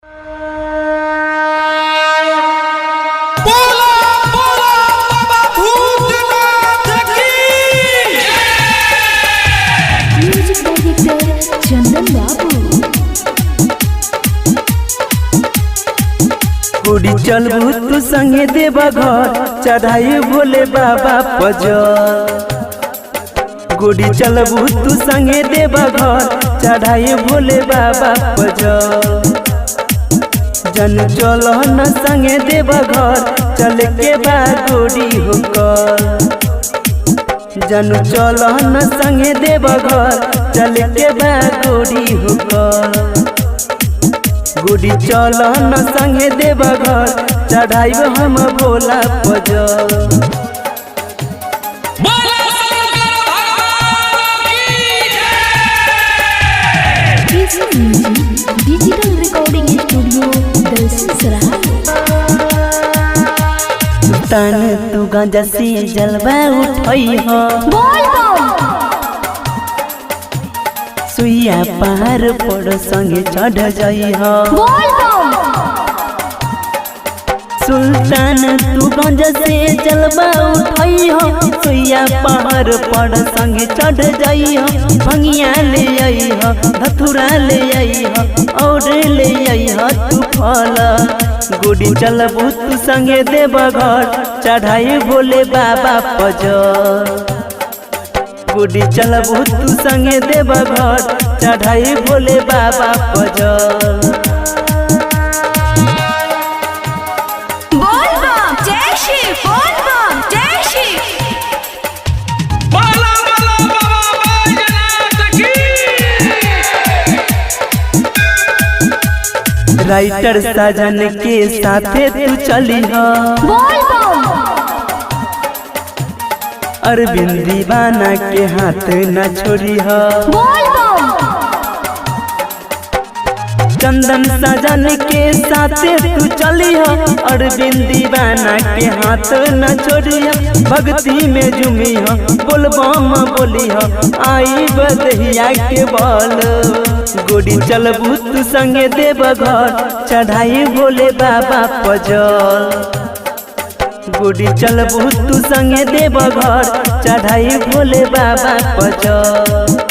गुड़ी चलबू तू संगे देवा घर चढ़ाई भोले बाबा पजर। गुड़ी चलबू तू संगे देवा घर चढ़ाई भोले बाबा पजर। जन चलो न संगे देवा घर चल के बाद गुड़ी होकर। जन चलो न संगे देवा घर चल के बाद गुड़ी होकर। गुड़ी चलो न संगे देवा घर चढ़ाई हम भोला पजर। Digital recording studio Dalsinghsarai. तन तू गांजा से जलवा उठई हो सुइया पहाड़ पर संगे चढ़ जाई हो। सुल्तान तू गंज से जलवा उठई हो सुइया पहाड़ पर संगे चढ़ जाई हो। भंगिया ले आई हो धतुरा ले आई हो और ले आई हो तू फल। गुड़ी चलबू तू संगे देवा घर चढ़ाई भोले बाबा पजर। गुड़ी चलबू तू संगे देवा घर चढ़ाई भोले बाबा पजर। राइटर साजन के साथे तू चली हो अरविंद दीवाना के हाथ न छोड़ी हो। चंदन साजन के साथे तू चली हो अरविंद दीवाना के हाथ न छोड़ी हो। भक्ति में झूमी हो बोलबम बोली हो आई बदहिया के बोल। गुड़ी चलबू तू संगे देवा घर चढ़ाई भोले बाबा पजर। गुड़ी चलबू तू संगे देवा घर चढ़ाई भोले बाबा पजर।